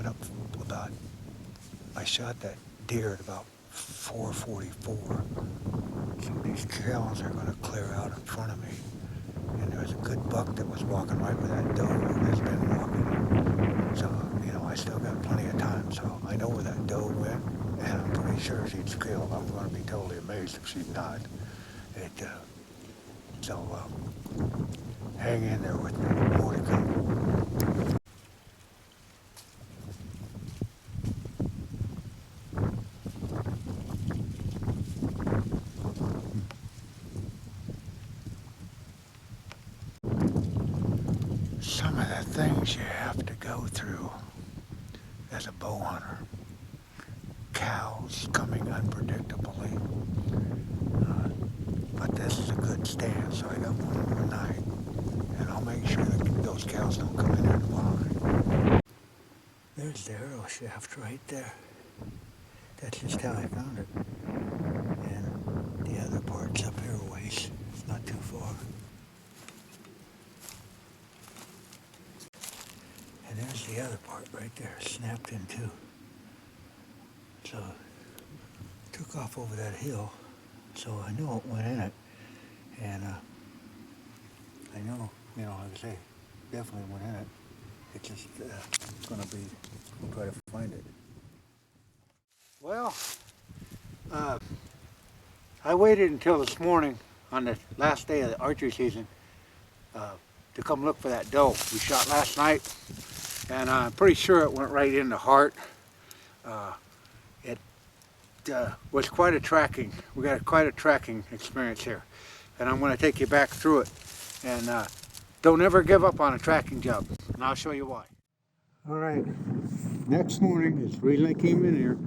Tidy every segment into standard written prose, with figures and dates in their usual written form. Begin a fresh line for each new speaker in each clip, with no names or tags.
went up about, I shot that deer at about 4:44. So these cows are going to clear out in front of me. And there was a good buck that was walking right where that doe has been walking. So, you know, I still got plenty of time. So I know where that doe went, and I'm pretty sure she's killed. I'm going to be totally amazed if she's not. Hang in there with me. More to come. Some of the things you have to go through as a bow hunter. Cows coming unpredictably. But this is a good stand, so I got one more night. And I'll make sure that those cows don't come in there tomorrow. There's the arrow shaft right there. That's just how I found it. And the other part's up here a ways. It's not too far. And there's the other part right there, snapped in two. So, took off over that hill, so I know it went in it. And I know, you know, like I say, definitely went in it. It's just gonna be, we'll try to find it. Well, I waited until this morning on the last day of the archery season to come look for that doe we shot last night, and I'm pretty sure it went right in the heart. It was quite a tracking. We got quite a tracking experience here, and I'm going to take you back through it. And don't ever give up on a tracking job, and I'll show you why. All right, next morning is the reason I came in here.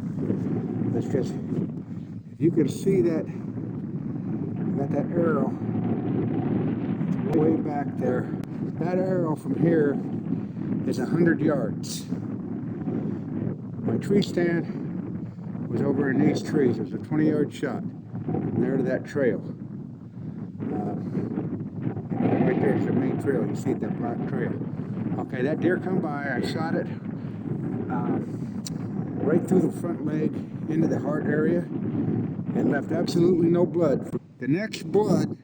That's because if you can see that, got that arrow way back there. That arrow from here is 100 yards. My tree stand was over in these trees. It was a 20-yard shot from there to that trail. Right there's the main trail. You see that black trail. Okay, that deer come by. I shot it right through the front leg into the heart area and left absolutely no blood. The next blood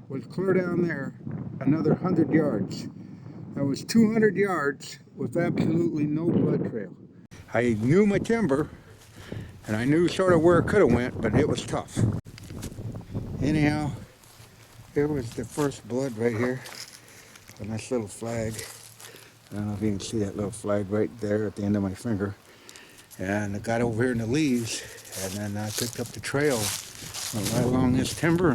was clear down there, another 100 yards. That was 200 yards with absolutely no blood trail. I knew my timber, and I knew sort of where it could have went, but it was tough. Anyhow, here was the first blood right here on this little flag. I don't know if you can see that little flag right there at the end of my finger. And I got over here in the leaves, and then I picked up the trail, went right along this timber,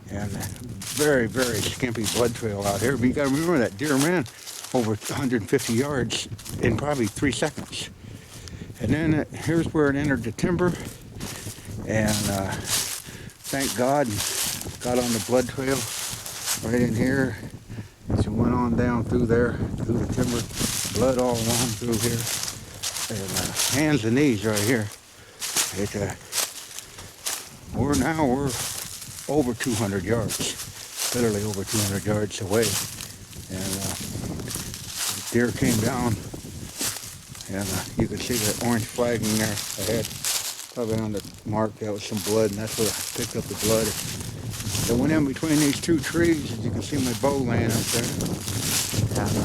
and very, very skimpy blood trail out here. But you gotta remember that deer ran over 150 yards in probably 3 seconds. And then here's where it entered the timber, and thank God, got on the blood trail right in here. As it went on down through there, through the timber, blood all along through here, and hands and knees right here. We're over 200 yards, literally over 200 yards away, and the deer came down, and you can see that orange flagging there ahead, probably on the mark. That was some blood, and that's where I picked up the blood. It went in between these two trees. As you can see my bow laying up there, and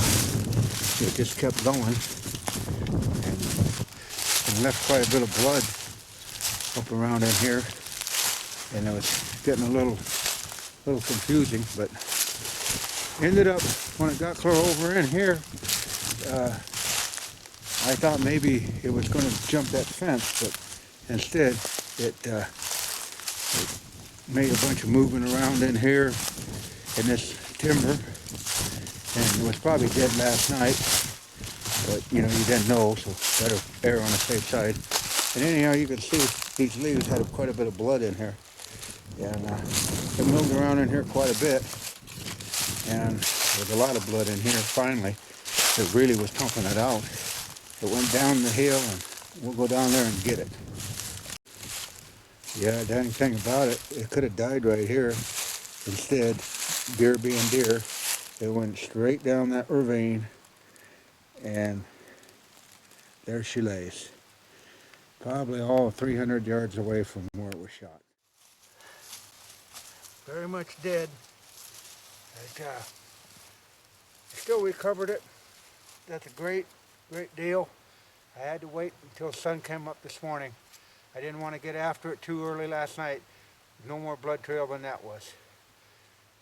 it just kept going, and left quite a bit of blood up around in here, and it was getting a little confusing, but ended up, when it got clear over in here, I thought maybe it was going to jump that fence, but instead it made a bunch of movement around in here in this timber, and it was probably dead last night, but you know, you didn't know, so better err on the safe side. And anyhow, you can see these leaves had quite a bit of blood in here, and it moved around in here quite a bit, and there's a lot of blood in here. Finally, it really was pumping it out. It went down the hill, and we'll go down there and get it. Yeah, the only thing about it, it could have died right here. Instead, deer being deer, it went straight down that ravine, and There she lays. Probably all 300 yards away from where it was shot. Very much dead. I still recovered it. That's a great deal. I had to wait until the sun came up this morning. I didn't want to get after it too early last night. No more blood trail than that was.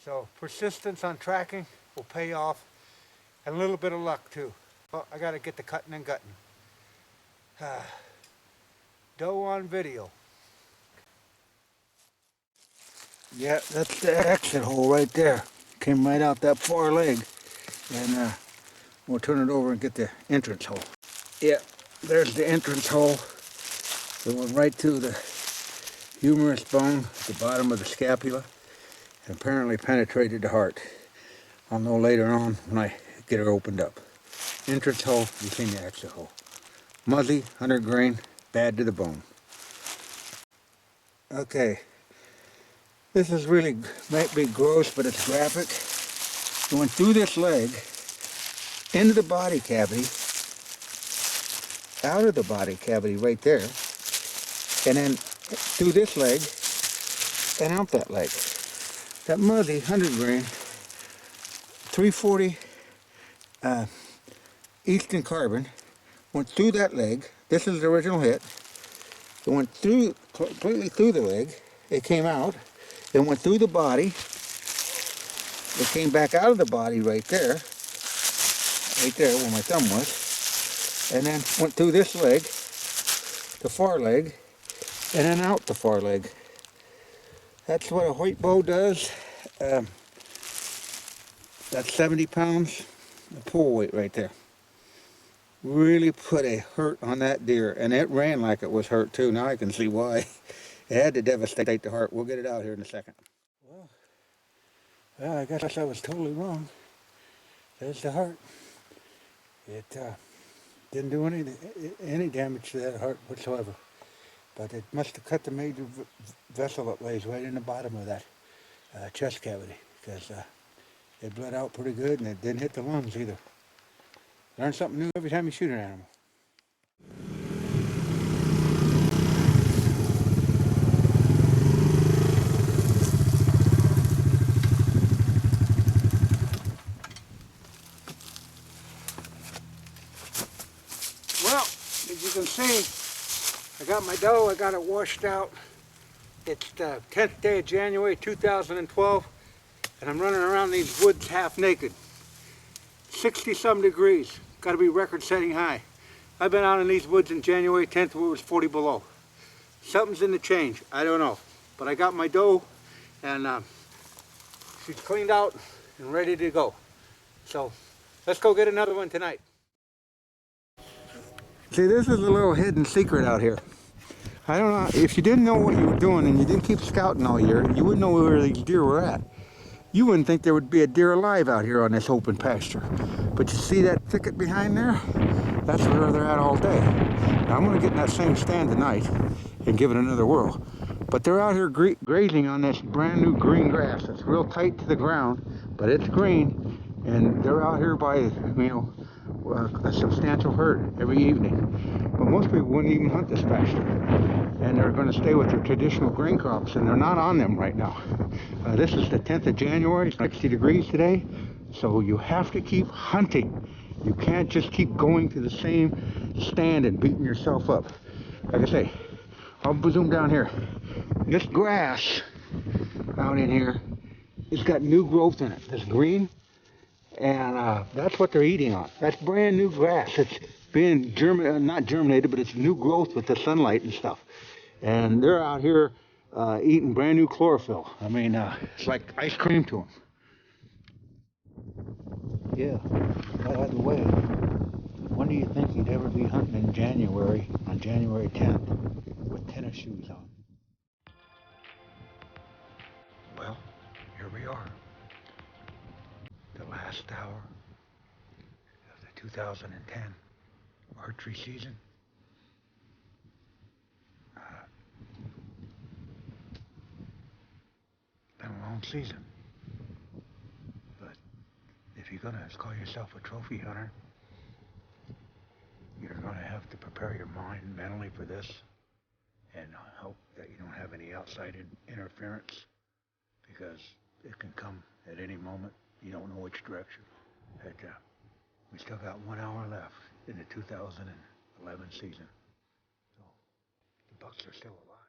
So persistence on tracking will pay off, and a little bit of luck too. Well, I got to get the cutting and gutting. Doe on video. Yeah, that's the exit hole right there. Came right out that far leg. And we'll turn it over and get the entrance hole. Yeah, there's the entrance hole. It went right to the humerus bone at the bottom of the scapula and apparently penetrated the heart. I'll know later on when I get her opened up. Entrance hole, you've seen the exit hole. Muzzy, 100 grain, bad to the bone. Okay, this is really, might be gross, but it's graphic. It went through this leg, into the body cavity, out of the body cavity right there, and then through this leg, and out that leg. That Muzzy, 100 grain, 340 Eastern Carbon, went through that leg. This is the original hit. It went through, completely through the leg. It came out. It went through the body. It came back out of the body right there where my thumb was, and then went through this leg, the far leg, and then out the far leg. That's what a white bow does. That's 70 pounds, the pull weight right there. Really put a hurt on that deer, and it ran like it was hurt too. Now I can see why. It had to devastate the heart. We'll get it out here in a second. Well, I guess I was totally wrong. There's the heart. It didn't do any damage to that heart whatsoever. But it must have cut the major vessel that lays right in the bottom of that chest cavity, because it bled out pretty good, and it didn't hit the lungs either. Learn something new every time you shoot an animal. Well, as you can see, I got my doe, I got it washed out. It's the 10th day of January 2012, and I'm running around these woods half naked. 60-some degrees, got to be record-setting high. I've been out in these woods in January 10th where it was 40 below. Something's in the change, I don't know. But I got my doe, and she's cleaned out and ready to go. So let's go get another one tonight. See, this is a little hidden secret out here. I don't know, if you didn't know what you were doing and you didn't keep scouting all year, you wouldn't know where these deer were at. You wouldn't think there would be a deer alive out here on this open pasture. But you see that thicket behind there? That's where they're at all day. Now, I'm going to get in that same stand tonight and give it another whirl. But they're out here grazing on this brand new green grass. It's real tight to the ground, but it's green. And they're out here by, a substantial herd every evening. But most people wouldn't even hunt this pasture. And they're going to stay with their traditional grain crops, and they're not on them right now. This is the 10th of January, it's 60 degrees today, so you have to keep hunting. You can't just keep going to the same stand and beating yourself up. Like I say, I'll zoom down here. This grass out in here, it's got new growth in it. It's green, and that's what they're eating on. That's brand new grass. It's being not germinated, but it's new growth with the sunlight and stuff. And they're out here eating brand new chlorophyll. I mean, it's like ice cream to them. Yeah, by the way, when do you think you'd ever be hunting in January, on January 10th, with tennis shoes on? Well, here we are. The last hour of the 2010 archery season. Been a long season. But if you're going to call yourself a trophy hunter, you're going to have
to prepare your mind mentally for this and hope that you don't have any outside interference because it can come at any moment. You don't know which direction. But, we still got 1 hour left in the 2011 season. So the Bucks are still alive.